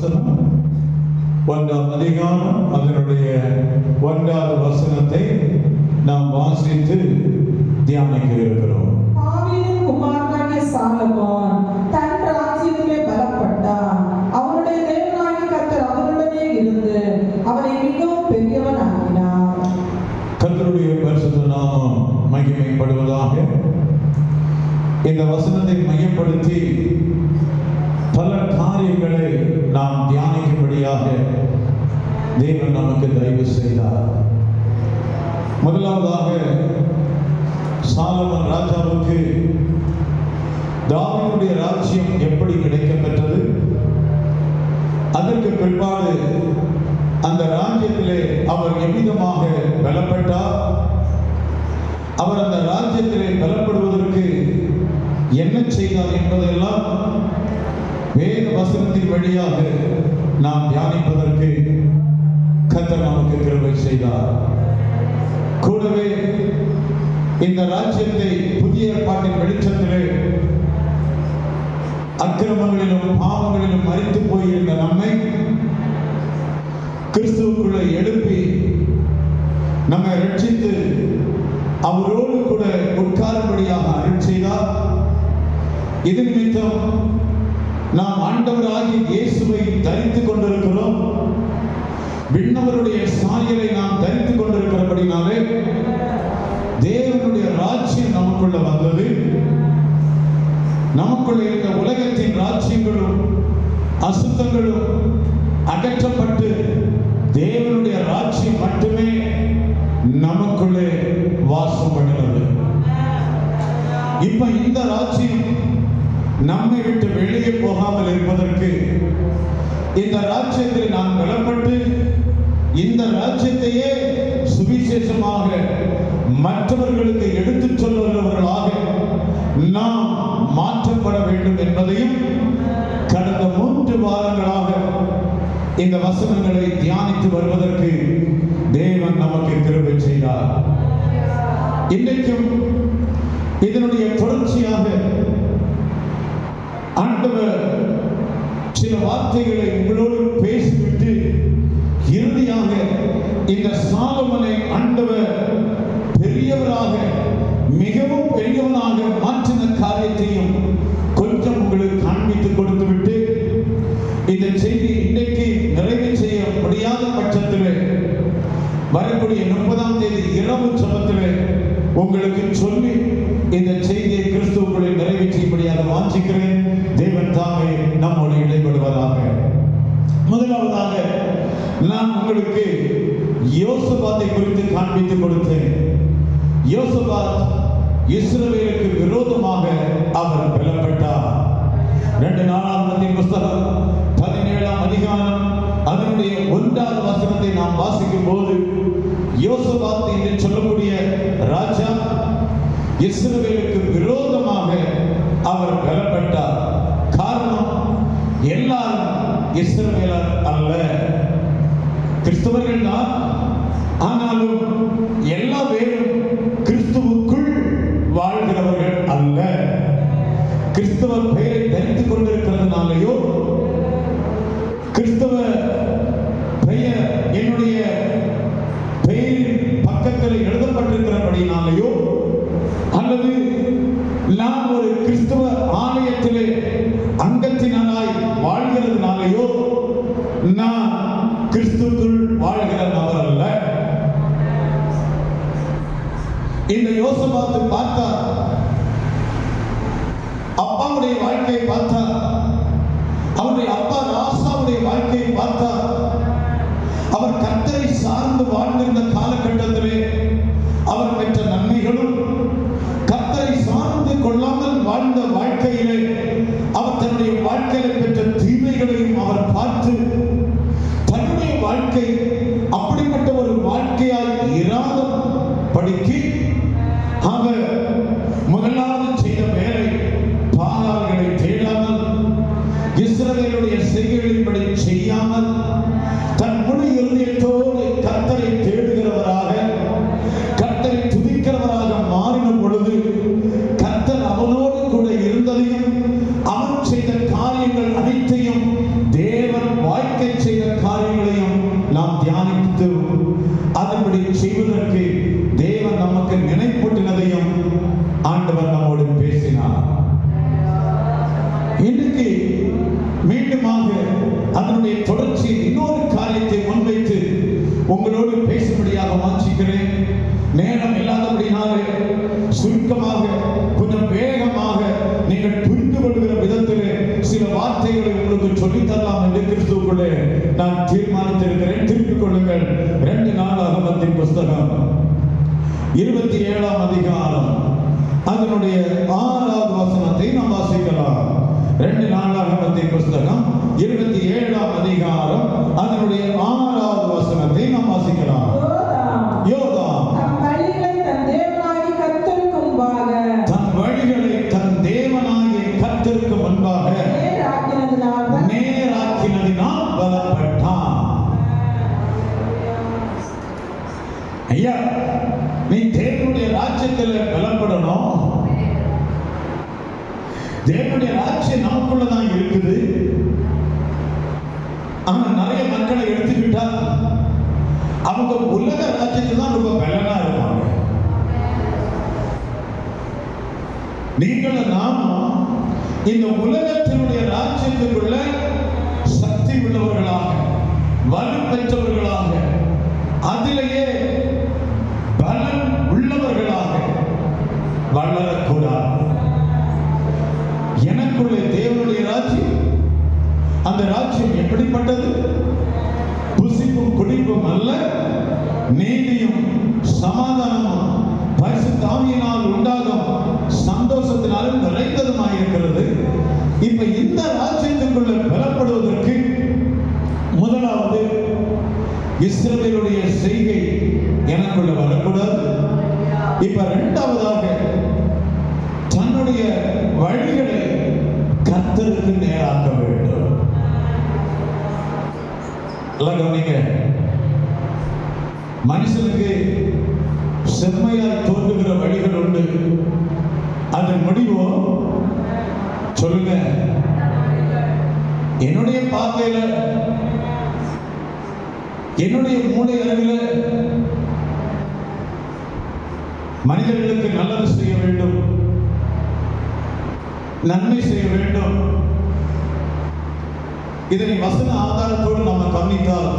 1ஆம் அதிகாரம் அதனுடைய 1வது வசனத்தை நாம் வாசித்து தியானிக்க இருக்கிறோம். தாவீதின் குமாரனாகிய சாலமோன் தன் ராஜ்யத்திலே பலப்பட்டான். அவனுடைய தேவனாகிய கர்த்தர் அவனுடனே இருந்து அவனை மிகவும் பெரியவனாக்கினார். கர்த்தருடைய பரிசுத்த நாமம் மகிமைப்படுவதாக. இந்த வசனத்தை மையப்படுத்தி பல காரியங்களை நாம் தியானிக்கும்படியாக தேவன் நமக்கு தயவு செய்தார். முதலாவதாக சாலமன் ராஜாவுக்கு தாவீதுடைய ராஜ்யம் எப்படி கிடைக்கப்பெற்றது, அதற்கு பிற்பாடு அந்த ராஜ்யத்திலே அவர் எவ்விதமாக பலப்பட்டார், அவர் அந்த ராஜ்யத்திலே பலப்படுவதற்கு என்ன செய்தார் என்பதெல்லாம் வேத வசனத்தின் வழியாக நாம் தியானிப்பதற்கு கர்த்தர் நமக்கு கிருபை செய்தார். கூடவே இந்த ராஜ்யத்தை புதிய ஏற்பாட்டின் வெளிச்சத்திலே அக்கிரமங்களிலும் பாவங்களிலும் மரித்து போயிருந்த நம்மை கிறிஸ்துவுக்குள்ளே எழுப்பி நம்மை ரட்சித்து அவரோடு கூட உட்காரும்படியாக அருள் செய்தார். இது நிமித்தம் நாம் ஆண்டவராகிய இயேசுவை தரித்துக் கொண்டிருக்கிறோம். விண்ணவருடைய சாயலை நாம் தரித்துக் கொண்டிருக்கிறபடினாலே தேவனுடைய ராஜ்யம் நமக்குள்ள வந்தது. நமக்குள்ள இந்த உலகத்தின் ராஜ்யங்களும் அசுத்தங்களும் அகற்றப்பட்டு தேவனுடைய ராஜ்யம் மட்டுமே நமக்குள்ளே வாசம் பண்ணுகிறது. இப்ப இந்த ராஜ்யம் நம்மை விட்டு வெளியே போகாமல் இருப்பதற்கு இந்த ராஜ்யத்தில் நாம் பலப்பட்டு இந்த ராஜ்யத்தையே சுவிசேஷமாக மற்றவர்களுக்கு எடுத்துச் சொல்லுகிறவர்களாக நாம் மாற்றப்பட வேண்டும் என்பதையும் கடந்த 3 வாரங்களாக இந்த வசனங்களை தியானித்து வருவதற்கு தேவன் நமக்கு கிருபை செய்தார். இன்றைக்கும் இதனுடைய தொடர்ச்சியாக ஆண்டவர் சில வார்த்தைகளை உங்களோடு பேசிவிட்டு இறுதியாக இந்த சாலமோனை ஆண்டவர் பெரியவராக மிகவும் பெரியவனாக மாற்றின காரியத்தையும் கொஞ்சம் உங்களுக்கு காண்பித்துக் கொடுத்து விட்டு இந்த செய்தி இன்றைக்கு நிறைவு செய்ய முடியாத பட்சத்தில் வரக்கூடிய 30ஆம் தேதி இரவு ஜெபத்தில் உங்களுக்கு சொல்லி இந்த செய்தியை கிறிஸ்துவுக்குள்ளே நிறைவேற்றியபடியாக வாஞ்சிக்கிறேன். தேவன் தாமே நம்மோடு இடைபடுவதாக. முதலாவதாக நான் உங்களுக்கு யோசபாத்தை குறித்து காண்பித்துக் கொடுத்தேன். யோசபாத் இஸ்ரவேலுக்கு விரோதமாக அவர் பலப்பட்டார். 2 நாளாகமத்தின் புஸ்தகம் 17ஆம் அதிகாரம் அதனுடைய 1வது வசனத்தை நாம் வாசிக்கும் போது யோசபாத் என்று சொல்லக்கூடிய ராஜா இஸ்ரவேலுக்கு விரோதமாக அவர் பலப்பட்டார். காரணம், எல்லாரும் இஸ்ரவேலர் அல்ல, கிறிஸ்தவர்கள் தான். ஆனாலும் எல்லா பேரும் கிறிஸ்துவுக்குள் வாழ்கிறவர்கள் அல்ல. கிறிஸ்தவ பெயரை தரித்துக் கொண்டிருக்கிறதுனாலேயோ, கிறிஸ்தவ பெயர் என்னுடைய பெயரின் பக்கத்தில் எழுதப்பட்டிருக்கிறபடினாலேயோ, அல்லது நான் ஒரு கிறிஸ்தவ ஆலயத்திலே அங்கத்தினராய் வாழ்கிறதுனாலேயோ நான் கிறிஸ்துவுக்குள் வாழ்கிற நபர் அல்ல. இந்த யோசபாத்தை பார்த்தார், அப்பாவுடைய வாழ்க்கையை பார்த்தார், அவருடைய அப்பா ராசாவுடைய வாழ்க்கையை பார்த்தார். அவர் கர்த்தரை சார்ந்து வாழ்ந்திருந்த காலகட்டத்திலே அவர் பெற்ற நன்மைகளும், கர்த்தரை சார்ந்து கொள்ளாமல் வாழ்ந்த வாழ்க்கையிலே அவர் தன்னுடைய வாழ்க்கையில் பெற்ற தீமைகளையும் அவர் பார்த்து தன்னுடைய வாழ்க்கை அப்படிப்பட்ட ஒரு வாழ்க்கையாய் இராத படிக்கு அவர் முதலாவது செய்த வேலை பாகால்களை தேடாமல், இஸ்ரவேலுடைய செய்கைகளின்படி செய்யாமல், தன் முழு இருதயத்தோடு கர்த்தரை தேடுகிறவராக, கர்த்தரை துதிக்கிறவராக மாறின பொழுது கர்த்தர் அவனோடு கூட இருந்ததையும் அவன் செய்த காரியங்கள் அனைத்தையும் தேவன் வாய் வாய்க்க செய்த காரியங்களையும் நாம் தியானித்து அதன்படி செய்வதற்கு தேவன் நமக்கு நினைப்பூட்டினதையும் ஆண்டவர் நம்மோடு பேசினார். இன்றைக்கு மீண்டுமாக அதனுடைய தொடர்ச்சி இன்னொரு காரியத்தை முன்வைத்து உங்களோடு பேசும்படியாக வாஞ்சிக்கிறேன். நேரம் இல்லாதபடினாலே சுருக்கமாக கொஞ்சம் வேகமாக நீங்கள் புரிந்து கொள்கிற விதத்திலே சில வார்த்தைகளை உங்களுக்கு சொல்லித்தரலாம் என்று கிறிஸ்துவுக்குள்ளே நான் தீர்மானித்திருக்கிறேன். திருப்பிக் கொள்ளுங்கள். 2 நாளாகமத்தின் புஸ்தகம் 27ஆம் அதிகாரம் அதனுடைய 6வது வசனத்தை நாம் வாசிக்கலாம். 2 நாளாகமத்தின் புஸ்தகம் 27ஆம் அதிகாரம் அதனுடைய 6வது வசனத்தை நாம் வாசிக்கலாம். யோதாம் தன் வழிகளை தன் தேவனாகிய கர்த்தருக்கு முன்பாக நேராக்கினதினால் பலப்பட்டான். ஐயா, நீ தேவனுடைய ராஜ்யத்தில் பலப்படணும். தேவனுடைய ராஜ்யம் நமக்குள்ளதான் இருக்குது. ஆனா நிறைய மக்களை எடுத்துக்கிட்டா அவங்க உலக ராஜ்யத்தில் தான் ரொம்ப பலனா இருப்பாங்க. நீங்கள் நாமும் இந்த உலகத்தினுடைய ராஜ்யத்துக்குள்ள சக்தி உள்ளவர்களாக, வலுப்பெற்றவர்களாக, அதிலேயே பலன் உள்ளவர்களாக வளரக்கூடாது. எனக்குள்ளே தேவனுடைய ராஜ்யம், அந்த ராஜ்யம் எப்படிப்பட்டது? புசிப்பும் குடிப்பும் அல்ல, நீதியும் சமாதானமும் பரிசுத்த ஆவியினால் உண்டாகும் சந்தோஷத்தினாலும் நிறைந்ததுமாயிருக்கிறது. இப்ப இந்த ராஜ்யத்துக்குள்ள பலப்படுவதற்கு முதலாவது இஸ்ரவேலுடைய செய்கை எனக்குள்ள வரக்கூடாது. இப்ப இரண்டாவதாக தன்னுடைய வழிகளை கர்த்தருக்கு நேராக்க வேண்டும். கவனிங்க, மனுஷனுக்கு செம்மையாய் தோன்றுகிற வழிகள் உண்டு. அதன் முடிவோ சொல்லுங்க. என்னுடைய பார்வையில, என்னுடைய மூளை அளவில் மனிதர்களுக்கு நல்லது செய்ய வேண்டும், நன்மை செய்ய வேண்டும். இதனை வசன ஆதாரத்தோடு நாம் கவனித்தால்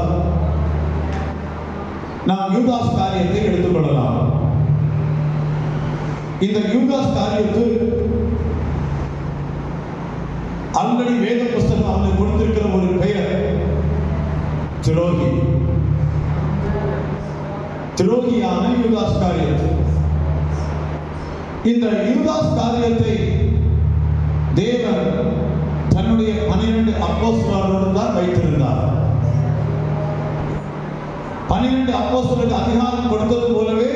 நாம் யூதாஸ் காரியத்தை எடுத்துக்கொள்ளலாம். இந்த யூதாஸ் காரியத்து ஆல்ரெடி வேத புஸ்தகம் அவனுக்கு கொடுத்திருக்கிற ஒரு பெயர் துரோகி. துரோகியான யூதாஸ் காரியத்து. இந்த யூதாஸ் காரியத்தை தேவன் தன்னுடைய 12 அப்போஸ்தலரோடு தான் வைத்திருந்தார். 12 அப்போஸ்தலருக்கு அதிகாரம் கொடுத்தது போலவே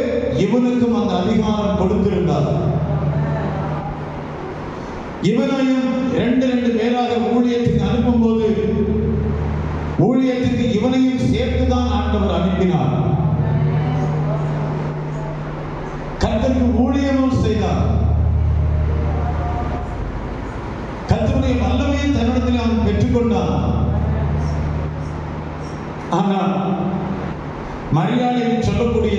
இவனுக்கும் அந்த அதிகாரம் கொடுத்திருந்தார். இவனையும் 2 பேராக ஊழியத்துக்கு அனுப்பும் போது ஊழியத்துக்கு இவனையும் சேர்த்துதான் ஆண்டவர் அனுப்பினார். கர்த்தருக்கு ஊழியமும் செய்தார். கர்த்தருடைய வல்லமையை தன்னிடத்தில் அவன் பெற்றுக்கொண்டான். ஆனால் மரியாதை சொல்லக்கூடிய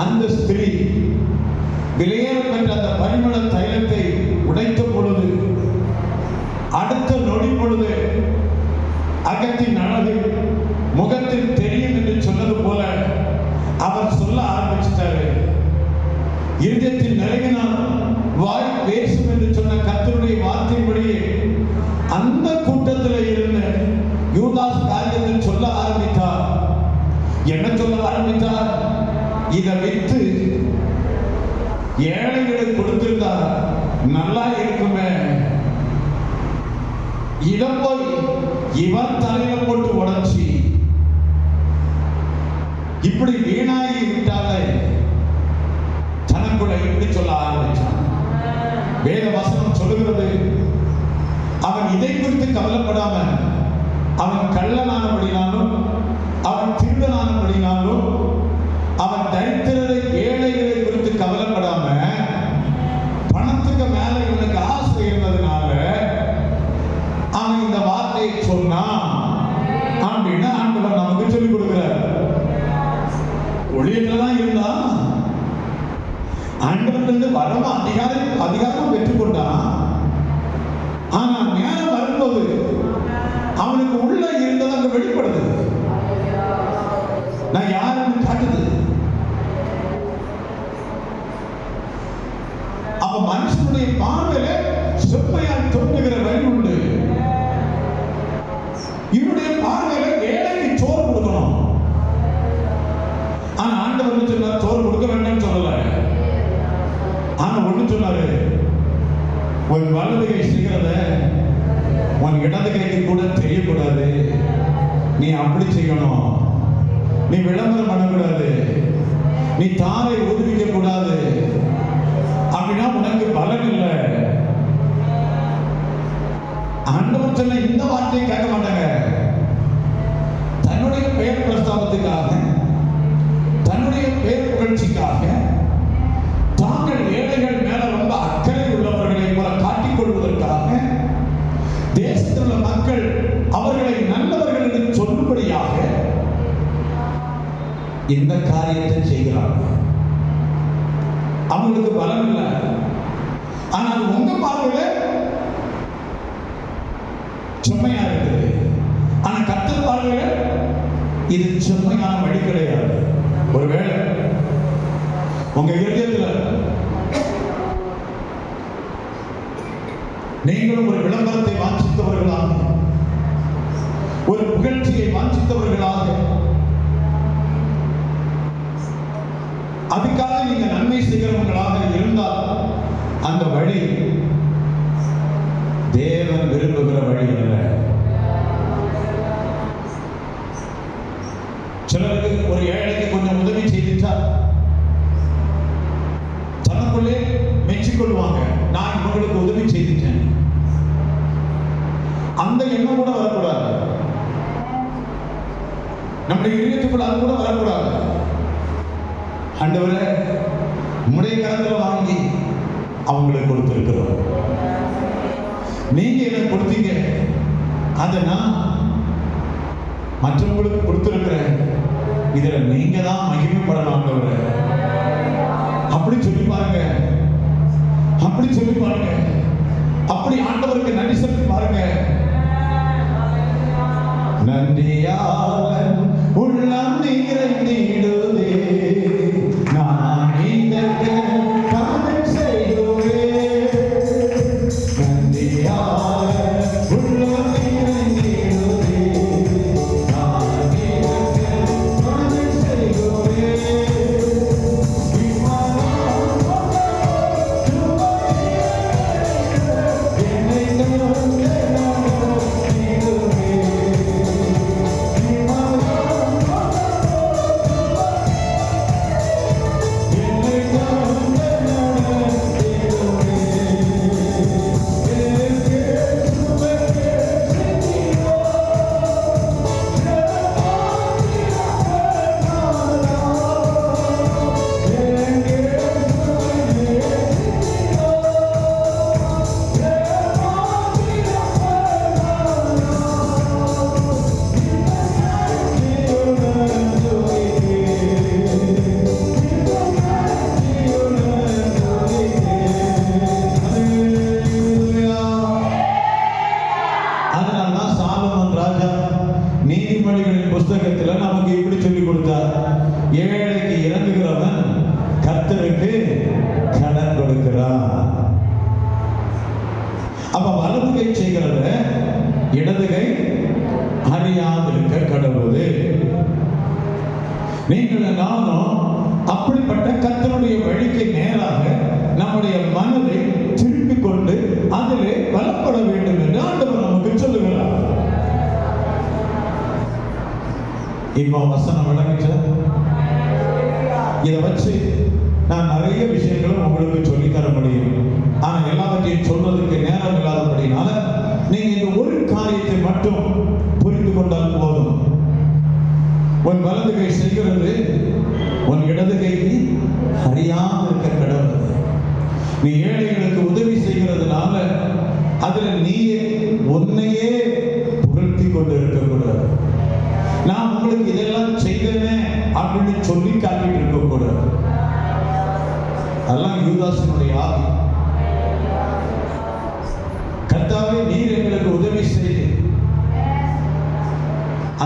அந்த ஸ்திரீ விலையேறப்பட்ட அந்த பரிமள தைலத்தை உடைத்த பொழுது, அடுத்த நொடி பொழுது அகத்தின் அழகு முகத்தில் தெரியும் என்று சொன்னது போல அவர் சொல்ல ஆரம்பிச்சிட்டாரு. இருதயத்தில் நிறைவினால் வாய் பேசும் என்று சொன்ன கர்த்தருடைய வார்த்தையின்படியே அந்த கூட்டத்தில் இருந்த யூதாஸ் காரியத்தில் சொல்ல ஆரம்பித்தார். என்ன சொல்ல ஆரம்பித்தார்? இதை வைத்து ஏழைகளை கொடுத்திருந்தார், நல்லா இருக்குமே. இதை போய் இவன் தலையில போட்டு உடைச்சி இப்படி வீணாகி விட்டாலே தனக்குள்ள இப்படி சொல்ல ஆரம்பிச்சான். வேத வசனம் சொல்லுகிறது, அவன் இதை குறித்து கவலைப்படாம, அவன் கள்ளனானபடினாலும், அவன் திருடனானபடினாலும், அவன் தரித்திரரை ஏழைகளை குறித்து கவலைப்படாம, பணத்துக்கு மேல இவனுக்கு ஆசை இருந்ததுனால அவன் இந்த வார்த்தையை சொன்னான். சொல்லிக் கொடுக்கிறார். ஊழியத்துல தான் இருந்தா ஆண்டவர்கிட்ட வரமா அதிகாரம் பெற்றுக்கொண்டான். ஆனா நேரம் வரும்போது அவனுக்கு உள்ள இருந்தது அங்க வெளிப்படுது. நான் யாருன்னு காட்டுது. அப்ப மனுஷனுடைய பார்வையில செம்மையாய் தோன்றுகிற வழி உண்டு. இவனுடைய பார்வையில ஏழைக்கு சோறு கொடுக்கணும். ஆனா ஆண்டவர் சொன்னார் சோறு கொடுக்க வேண்டாம்னு சொல்லல. ஆனா ஒண்ணு சொன்னாரு, உன் வலது கை செய்கிறத உன் இடது கைக்கு கூட தெரியக்கூடாது. நீ அப்படி செய்யணும். நீ விளம்பரம் பண்ணக்கூடாது. நீ தாரை ஊதுவிக்க கூடாது. அப்படின்னா உனக்கு பலன் இல்லை. ஆண்டவர் சொன்ன இந்த வார்த்தையை கேட்க மாட்டாங்க. தன்னுடைய பெயர் பிரஸ்தாபத்துக்காக, தன்னுடைய பெயர் புகழ்ச்சிக்காக, தாங்கள் ஏழைகள் மேல ரொம்ப அக்கறை உள்ளவர்களை போல காட்டிக் கொள்வதற்காக, தேசத்தில் உள்ள மக்கள் அவர்களை நல்லவர்கள் என்று சொல்லும்படியாக இந்த காரியத்தை செய்கிறார்கள். அவங்களுக்கு பலம் இல்லை. ஆனால் உங்க பார்வையில செம்மையா இருக்குது. ஆனா கர்த்தர் பார்வையில இது செம்மையான வழி கிடையாது. ஒருவேளை உங்க இதயத்துல நீங்களும் ஒரு விளம்பரத்தை வாஞ்சித்தவர்களாக, ஒரு புகழ்ச்சியை வாஞ்சித்தவர்களாக, அதுக்காக நீங்க நன்மை செய்கிறவர்களாக இருந்தால் அந்த வழி தேவன் விரும்புகிற வழி அல்ல. சிலருக்கு ஒரு ஏழைக்கு கொஞ்சம் உதவி செய்துட்டா தனக்குள்ளே மெச்சிக்கொள்வாங்க, நான் இவங்களுக்கு உதவி செய்துட்டேன். அந்த எண்ணம் கூட வரக்கூடாது. நம்முடைய இதயத்துக்குள்ள அது கூட வரக்கூடாது. ஆண்டவரே, உம்முடைய கரத்துல வாங்கி அவங்களுக்கு கொடுத்திருக்கிறோம். நீங்க எனக்கு கொடுத்தீங்க, அதை நான் மற்றவங்களுக்கு கொடுத்திருக்கிறேன். இதுல நீங்க தான் மகிமைப்படலாம் ஆண்டவரே. அப்படி சொல்லி பாருங்க, அப்படி சொல்லி பாருங்க, அப்படி ஆண்டவருக்கு நன்றி சொல்லி பாருங்க. நன்றியாளன் உள்ளம் நிறைந்திடுதே, நான் இதற்கு காதல் செய்கிறேன். நன்றியாளன் உள்ளம் நிறைந்திடுதே, நான் இதற்கு காதல் செய்கிறேன். நீதிமொழிகளின் புஸ்தகத்துல நமக்கு இப்படி சொல்லி கொடுத்தார், ஏழைக்கு இறங்குகிறவன் கர்த்தருக்கு கடன் கொடுக்கிறான். அப்ப வலது கை செய்கிறத இடது கை அறியாதிருக்க கடவுது. நீங்கள் நானும் அப்படிப்பட்ட கர்த்தருடைய வழிக்கு நேராக நம்முடைய மனதை திருப்பிக் கொண்டு அதிலே பலப்பட வேண்டும் என்று ஆண்டவர் நமக்கு சொல்லுகிறார். இப்போ வசனம் விளங்கிச்ச. இதை வச்சு நான் நிறைய விஷயங்களும் உங்களுக்கு சொல்லி தர முடியும். ஆனா எல்லாவற்றையும் சொல்வதற்கு நேரம் இல்லாதபடினால நீங்க இந்த ஒரு காரியத்தை மட்டும் புரிந்து கொண்டால் போதும். உன் வலது கை செய்கிறது உன் இடது கைக்கு அறியாமல் இருக்க கடவுள். நீ ஏழைகளுக்கு உதவி செய்கிறதுனால அதுல நீயே உன்னையே புகழ்த்தி கொண்டு இருக்கக்கூடாது. நான் உங்களுக்கு இதெல்லாம் ஆல்ரெடி சொல்லி காட்டிட்டு இருக்கக்கூடாது. அதெல்லாம் யூதாசினுடைய ஆவி. கர்த்தாவே நீர் எங்களுக்கு உதவி செய்து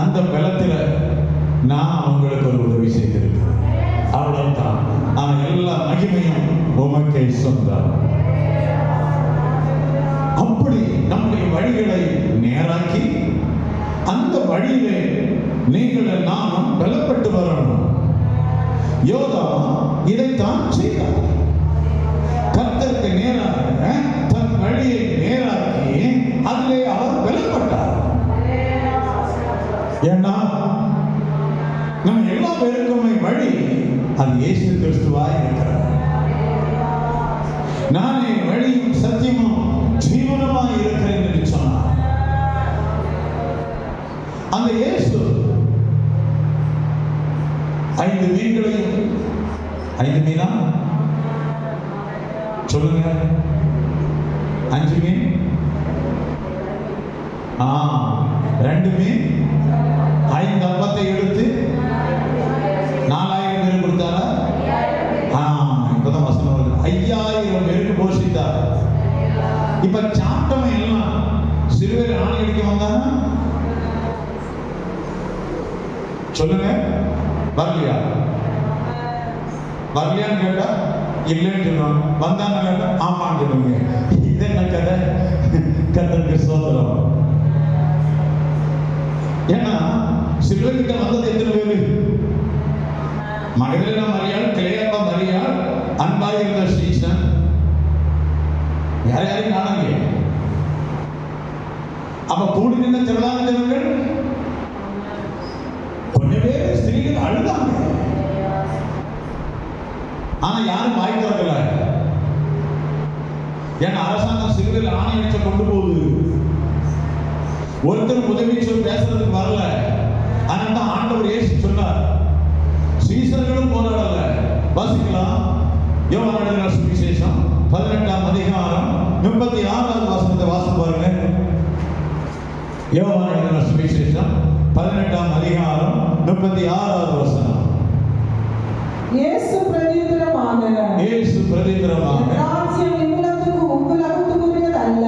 அந்த பலத்தில் நான் உங்களுக்கு ஒரு உதவி செய்திருக்கிறேன், அவ்வளவுதான். ஆனால் எல்லா மகிமையும் உமக்கே சொந்தம். அப்படி நம்முடைய வழிகளை நேராக்கி அந்த வழியிலே நீங்கள் நானும் பலப்பட்டு வரணும். யோதா இதைத்தான் செய்தார். கர்த்தருக்கு நேராக தன் வழியை நேராக்கி அதிலே அவர் பலப்பட்டார். ஏன்னா நம்ம எல்லா பேருக்குமே வழி அது இயேசு கிறிஸ்துவாய் இருக்கிறார். நானே வழியும் சத்தியமும் ஜீவனமாய் இருக்கிறேன் என்று சொன்னார். அந்த இயேசு 5 மீன்களையும் 5 மீனா சொல்லுங்க, 5 மீன் 2 மீன் 5 அப்பத்தை எடுத்து 4000 பேர் கொடுத்தாரா? இப்பதான் வசனம் வருது. 5000 பேருக்கு போஷித்தார். இப்ப சாப்பிட்டவன் எல்லாம் சிறுவர் ஆணை அடிக்க வந்தானா? சொல்லுங்க, வரலையா? வரலையான்னு கேட்டா இல்லைன்னு சொல்லுவாங்க. வந்தான்னு கேட்டா ஆமான்னு சொல்லுவாங்க. இது என்ன கதை? கர்த்தருக்கு ஸ்தோத்திரம். ஏன்னா சிலுவைகிட்ட வந்தது எத்தனை பேரு? மகதலேனா மரியாள், கிளையாப்பா மரியாள், அன்பாய் இருந்த ஸ்ரீசன், யாரையும் காணலையே. அப்ப கூடி நின்ற திரளான ஜனங்கள் கொஞ்சம் பேர் ஸ்திரீகள் அழுதாங்க. ஆனா யாரும் வாய் திறக்கல. ஏன்னா அரசாங்கம் சிறுவில் ஆணையற்ற கொண்டு போகுது. ஒருத்தர் உதவி சொல் பேசுறதுக்கு வரல. ஆனால் தான் ஆண்டவர் இயேசு சொன்னார், சீசர்களும் போராடல. வாசிக்கலாம், யோவான் எழுதின சுவிசேஷம் 18ஆம் அதிகாரம் 36வது வசனத்தை வாசி பாருங்க. யோவான் எழுதின சுவிசேஷம் 18ஆம் அதிகாரம் 36வது வசனம். இயேசு பிரதித்திரமாக ராஜ்யம் இவ்வுலகத்துக்கு உரியதல்ல.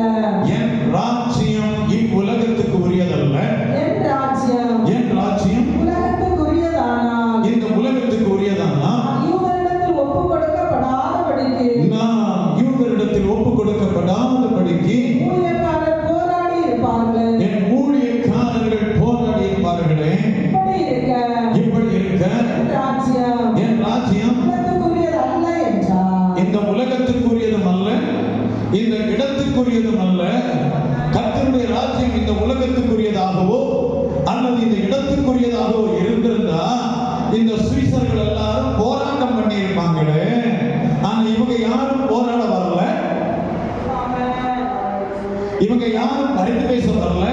என் ராஜ்யம் இவ்வுலகத்துக்கு உரியதல்ல. என் ராஜ்யம் உலகத்துக்கு உரியதானால், இந்த உலகத்துக்கு உரியதானால் யூதரிடத்தில் ஒப்புக் கொடுக்கப்படாதபடிக்கு ஊழியக்காரர் போராடி இருப்பார்கள். என் ஊழியக்காரர்கள் போராடி இருப்பார்களே. இப்படி இருக்க என் ராஜ்யம் இந்த உலகத்துக்குரியதும் அல்ல, இந்த இடத்துக்குரியதும் அல்ல. கர்த்தருடைய ராஜ்யம் இந்த உலகத்துக்குரியதாகவோ அல்லது இந்த இடத்துக்குரியதாகவோ இருந்திருந்தா இந்த சுவிசர்கள் எல்லாரும் போராட்டம் பண்ணி இருப்பாங்களே. ஆனா இவங்க யாரும் போராட வரல, இவங்க யாரும் பரிந்து பேச வரல.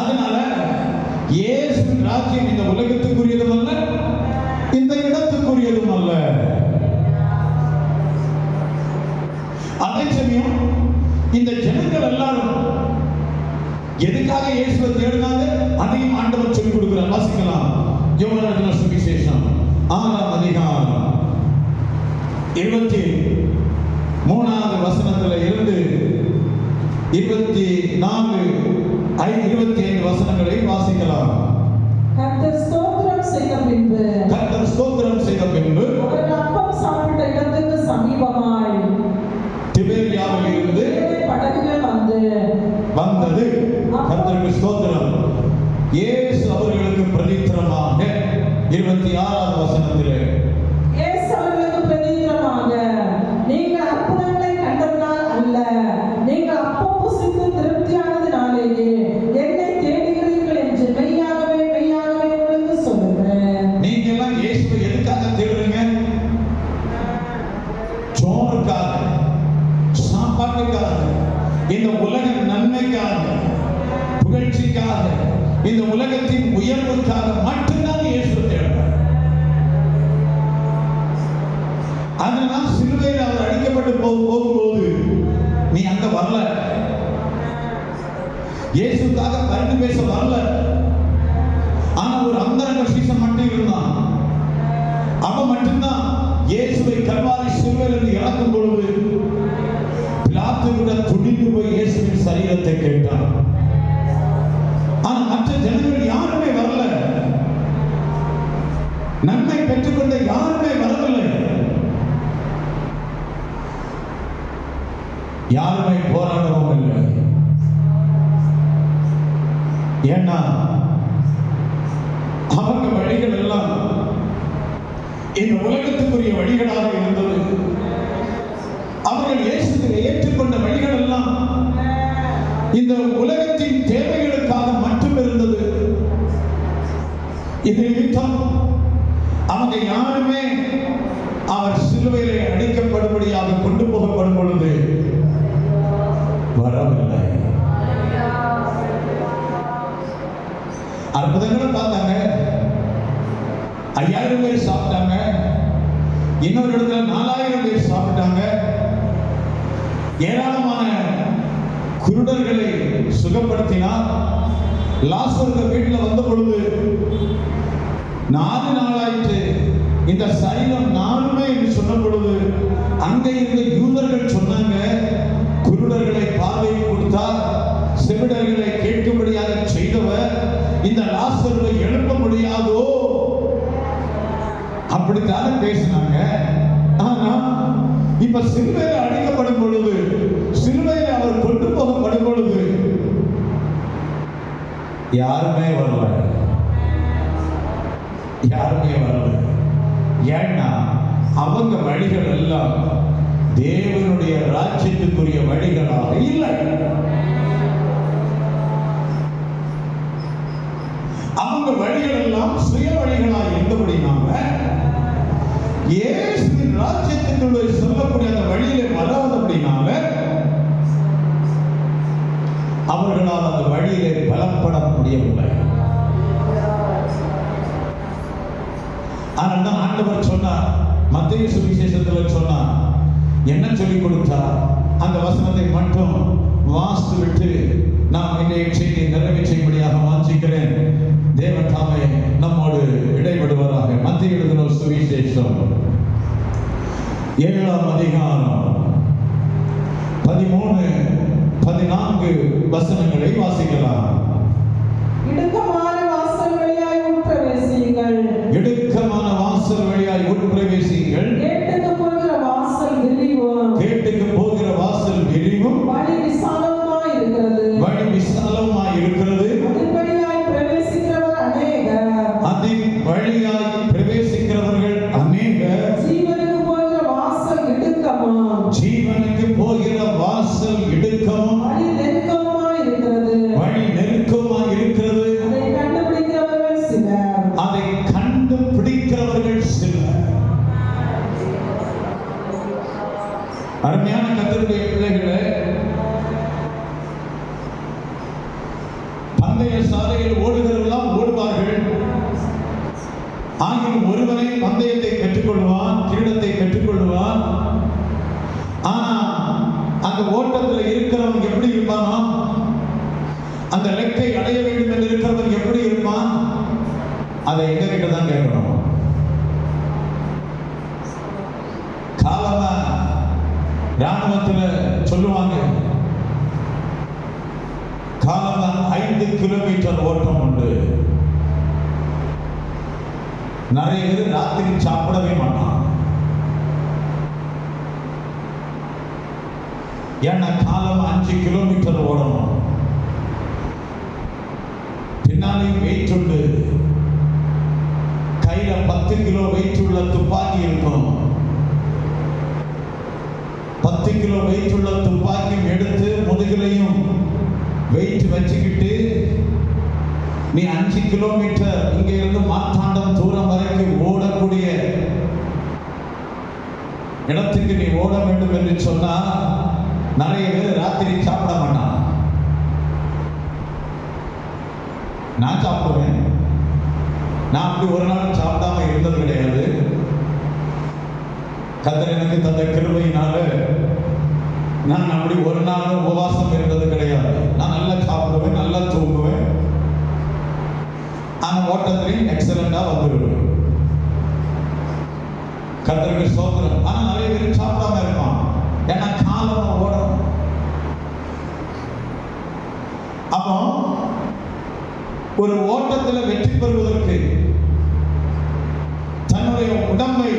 அதனால இயேசு ராஜ்யம் இந்த உலகத்துக்குரியதும் அல்ல, இந்த இடத்துக்குரியதும் அல்ல. அதே சமயம் இந்த ஜனங்கள் எல்லாரும் எதுக்காக இயேசுவை தேடினாங்க அதையும் ஆண்டவர் சொல்லிக் கொடுக்கிறார். வாசிக்கலாம், யோவான் எழுதின சுவிசேஷம் 6ஆம் அதிகாரம் 23வது வசனத்துல இருந்து 24, 25 வசனங்களை வாசிக்கலாம். கர்த்தர் ஸ்தோத்திரம் செய்த பின்பு அவர்கள் அப்பம் சாப்பிட்ட இடத்துக்கு சமீபமாய் திபேரியாவில் இருந்து படகுகள் வந்தது. கர்த்தருக்கு ஸ்தோத்திரம். இயேசு அவர்களுக்கு பிரதித்திரமாக 26வது வசனத்திலே இயேசு அவர்களுக்கு பிரதித்திரமாக, நீங்கள் அற்புதங்களை கண்டதினால் அல்ல, நீங்கள் அப்பம் புசித்து திருப்தியானதினாலேயே என்னை தேடுகிறீர்கள் என்று மெய்யாகவே உங்களுக்கு சொல்லுகிறேன். நீங்க எல்லாம் இயேசுவை எதுக்காக தேடுறீங்க? சோறுக்காக, சாப்பாட்டுக்காக, இந்த உலக நன்மைக்காக, புகழ்ச்சிக்காக, இந்த உலகத்தின் உயர்வுக்காக மட்டும்தான் இயேசு தேடுறார். அதனால் சிலுவையில் அவர் அடிக்கப்பட்டு போகும்போது நீ அங்க வரல, இயேசுக்காக பரிந்து பேச வரல. ஆனா ஒரு அந்தரங்க அவன் மட்டும்தான் இயேசுவை கல்வாரி சிலுவையிலிருந்து இறக்கும் பொழுது பிலாத்து கூட துடித்து போய் இயேசுவின் சரீரத்தை கேட்டான். ஆனா மற்ற ஜனங்கள் யாருமே வரல. நன்மை பெற்றுக்கொண்ட யாருமே வரவில்லை. யாருமே போராடவும் இல்லை. ஏன்னா அவங்க வழிகள் எல்லாம் இந்த உலகத்துக்குரிய வழிகளாக இருந்தது. அவர்கள் இயேசுவை ஏற்றுக்கொண்ட வழிகள் எல்லாம் இந்த உலகத்தின் தேவைகளுக்காக மட்டும் இருந்தது. இது நிமித்தம் அவங்க யாருமே அவர் சிலுவையிலே அடிக்கப்படும்படியாக கொண்டு போகப்படும் பொழுது வரவில்லை. அற்புதங்களை பார்த்தாங்க. 5000 பேர் சாப்பிட்டாங்க. இன்னொரு இடத்துல 4000 பேர் சாப்பிட்டாங்க. ஏராளமான குருடர்களை சுகப்படுத்தினார். லாசரு வீட்டில் வந்த பொழுது 4 நாளாயிற்று இந்த சரீரம் நானுமே என்று சொன்ன பொழுது அங்கே இருந்த யூதர்கள் சொன்னாங்க, குருடர்களை பார்வை கொடுத்தார், செவிடர்களை கேட்கும்படியாக செய்தவர் இந்த லாசருவை எழுப்ப முடியாதோ அப்படித்தானே பேசினாங்க. ஆனா இப்ப சிலுவையில் அடிக்கப்படும் பொழுது, சிலுவையில் அவர் கொண்டு போகப்படும் பொழுது யாருமே வரல. யாருமே வரல. ஏன்னா அவங்க வழிகள் எல்லாம் தேவனுடைய ராஜ்யத்துக்குரிய வழிகளாக இல்லை. அவங்க வழிகள் எல்லாம் சுய வழிகளாக இருந்தபடினால இயேசுவின் ராஜ்யத்துக்குள்ளே சொல்லக்கூடிய அந்த வழியிலே வராதபடினால அவர்களால் அந்த வழியிலே பலப்பட முடியவில்லை. ஆனால் தான் ஆண்டவர் சொன்னார், மத்தேயு சுவிசேஷத்தில் சொன்னார், என்ன சொல்லிக் கொடுத்தார்? அந்த வசனத்தை மட்டும் வாசித்து விட்டு நாம் இன்றைய செய்தியை நிறைவு செய்யும்படியாக வாஞ்சிக்கிறேன். தேவன் தாமே நம்மோடு இடைபடுவதாக. மத்தேயு எழுதின சுவிசேஷம் 7ஆம் அதிகாரம் 13, 14 வசனங்களை வாசிக்கலாம். இடுக்கமான வாசல் வழியாய் உட்பிரவேசியுங்கள். இடுக்கமான வாசல் வழியாய் உட்பிரவேசியுங்கள். கேட்டுக்கு போகிற வாசல் விரிவும். கேட்டுக்கு போகிற வாசல் விரிவும். வழி விசாலமாய் இருக்கிறது. வழி விசாலமாய் இருக்கிறது. அதின் வழியாய் பிரவேசிக்கிறவர் அநேகர். அதின் வழியாய் பிரவேசிக்கிறவர்கள் அநேகர். ஜீவனுக்கு போகிற வாசல் இடுக்கமும். ஜீவனுக்கு போகிற வாசல் இடுக்கமும். வழி நெருக்கமாய் இருக்கிறது. வழி நெருக்கமாய் இருக்கிறது. அதை கண்டுபிடிக்கிறவர்கள் சிலர். அதை கண்டுபிடிக்கிறவர்கள் சிலர். அருமையான கர்த்தருடைய பிள்ளைகளே, பந்தய சாலையில் ஓடுகிறவர்களாம் ஓடுவார்கள். ஆகிலும் ஒருவனை பந்தயத்தை பெற்றுக்கொள்வான், கிரீடத்தை பெற்றுக்கொள்வான். ஆனா அந்த ஓட்டத்தில் இருக்கிறவன் எப்படி இருப்பானோ, அந்த இலக்கை அடைய வேண்டும் என்று இருக்கிறவன் எப்படி இருப்பான், அதை எங்க கிட்ட தான் கேட்கணும். காலமா ராணுவத்துல சொல்லுவாங்க, காலமா 5 கிலோமீட்டர் ஓட்டம் உண்டு. நிறைய பேர் ராத்திரி சாப்பிடவே மாட்டான். ஏன்னா காலம் 5 கிலோமீட்டர் ஓடணும். பின்னாலே வெயிட் உண்டு. கையில 10 கிலோ வெயிட் உள்ள துப்பாக்கி இருக்கும். 10 கிலோ வெயிட் உள்ள துப்பாக்கியும் எடுத்து முதுகிலையும் வெயிட் வச்சுக்கிட்டு நீ 5 கிலோமீட்டர் இங்க இருந்து மார்த்தாண்டம் தூரம் வரைக்கும் ஓடக்கூடிய இடத்துக்கு நீ ஓட வேண்டும் என்று சொன்னா நிறைய பேர் ராத்திரி சாப்பிட மாட்டான். நான் சாப்பிடுவேன். நான் அப்படி ஒரு நாள் சாப்பிடாம இருந்தது கிடையாது. கர்த்தர் எனக்கு தந்த கிருபையினால நான் அப்படி ஒரு நாள் உபவாசம் இருந்தது கிடையாது. நான் நல்லா சாப்பிடுவேன், நல்லா தூங்குவேன். அந்த ஓட்டத்திலையும் எக்ஸலண்டா வந்துடுவேன். கர்த்தருக்கு ஸ்தோத்திரம். ஆனா நிறைய பேர் சாப்பிடாம இருப்பான். ஏன்னா காலம் ஓடும். அப்போ ஒரு ஓட்டத்தில் வெற்றி பெறுவதற்கு, தன்னுடைய உடம்பை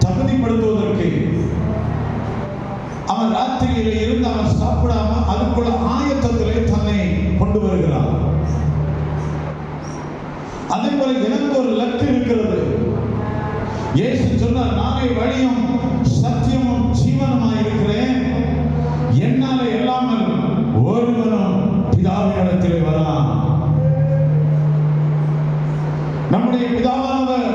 தகுதிப்படுத்துவதற்கு அவன் ராத்திரியில இருந்து அவன் சாப்பிடாம அதுக்குள்ள ஆயத்தத்திலே தன்னை கொண்டு வருகிறான். அதே போல எனக்கு ஒரு லக்கு இருக்கிறது. இயேசு சொன்னார், நானே வழியும் சத்தியமும் ஜீவனுமாய் இருக்கிறேன், என்னால இல்லாமல் ஒருவனும் பிதாவினிடத்திலே வரான். நம்முடைய பிதாவானவர்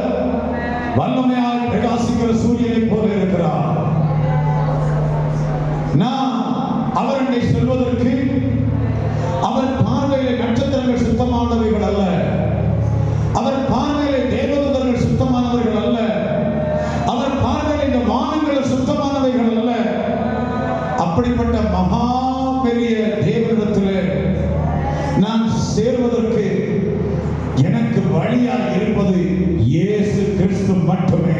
வல்லமையாய் பிரகாசிக்கிற சூரியனை போல இருக்கிறார். நான் அவரை சொல்வதற்கு அவர் பார்வையிலே நட்சத்திரங்கள் சுத்தமானவைகள் அல்ல, அவர் பார்வையிலே தேவதூதர்கள் சுத்தமானவர்கள் அல்ல, அவர் பார்வையிலே இந்த வானங்கள் சுத்தமானவைகள் அல்ல. அப்படிப்பட்ட மகா பெரிய தேவனிடத்திலே நான் சேர்வதற்கு எனக்கு வழியாக இருப்பது இயேசு கிறிஸ்து மட்டுமே.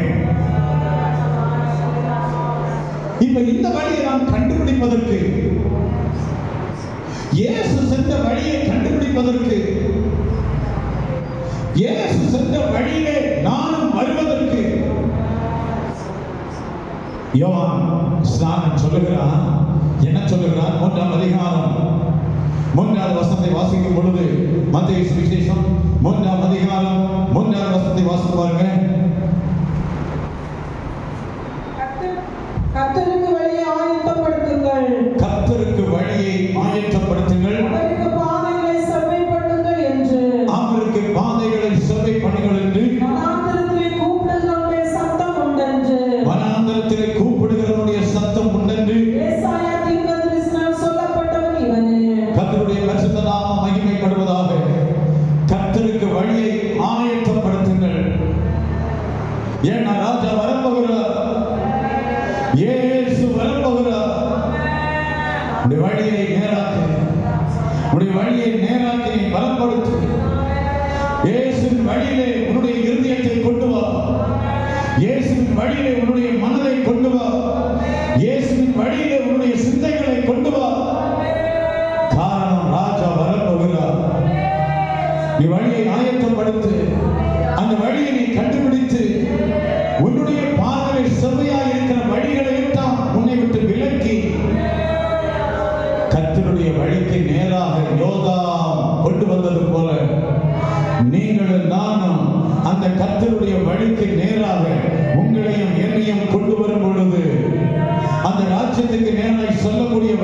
இப்ப இந்த வழியை நான் கண்டுபிடிப்பதற்கு, இயேசு சென்ற வழியை கண்டுபிடிப்பதற்கு, இயேசு சென்ற வழியிலே நானும் வருவதற்கு யோவான் ஸ்நானன் சொல்லுகிறான். என்ன சொல்லுகிறான்? 3ஆம் அதிகாரம் 3வது வசனத்தை வாசிக்கும் பொழுது, மத்தேயு சுவிசேஷம் 3ஆம் அதிகாரம் 3வது வசனத்தை வாசித்து பாருங்க. கர்த்தருக்கு வழியை ஆயத்தப்படுத்துங்கள், கர்த்தருக்கு வழியை ஆயத்தப்படுத்துங்கள், அவருக்கு பாதைகளை செவ்வைப்படுத்துங்கள் என்று, அவருக்கு பாதைகளை செவ்வை பண்ணுங்கள் என்று, வனாந்திரத்திலே கூப்பிடுகிறவருடைய சத்தம் உண்டென்று, வனாந்திரத்திலே கூப்பிடுகிறவருடைய சத்தம் உண்டென்று ஏசாயா தீர்க்கதரிசியால் சொல்லப்பட்டவன் இவனே. கர்த்தருடைய பரிசுத்த நாமம் மகிமைப்படுவதாக. கர்த்தருக்கு வழியை ஆயத்தப்படுத்துங்கள். ஏன்னா ராஜா வரப்போகிறார், இயேசு வரப்போகிறார். உடைய வழியை நேராக்கு, உடைய வழியை நேராக்கி நீ பலப்படுத்து. இயேசுவின் வழியிலே உன்னுடைய இருதயத்தை கொண்டு வா, இயேசுவின் வழியிலே உன்னுடைய மனதை கொண்டு வா, இயேசுவின் வழியிலே உன்னுடைய சிந்தைகளை கொண்டு வா. காரணம், ராஜா வரப்போகிறார். நீ வழியை ஆயத்தப்படுத்து. அந்த வழியை நீ கண்டுபிடித்து உன்னுடைய பார்வையை செவ்வையாய் இருக்கிற வழிகளை எல்லாம் உன்னை விட்டு விலக்கி கர்த்தருடைய வழிக்கு நேராக யோதாம் கொண்டு வந்தது போல நீங்களும் நானும் அந்த கர்த்தருடைய வழிக்கு நேராக உங்களையும் என்னையும் கொண்டு வரும் பொழுது அந்த ராஜ்யத்துக்கு நேராக சொல்லக்கூடிய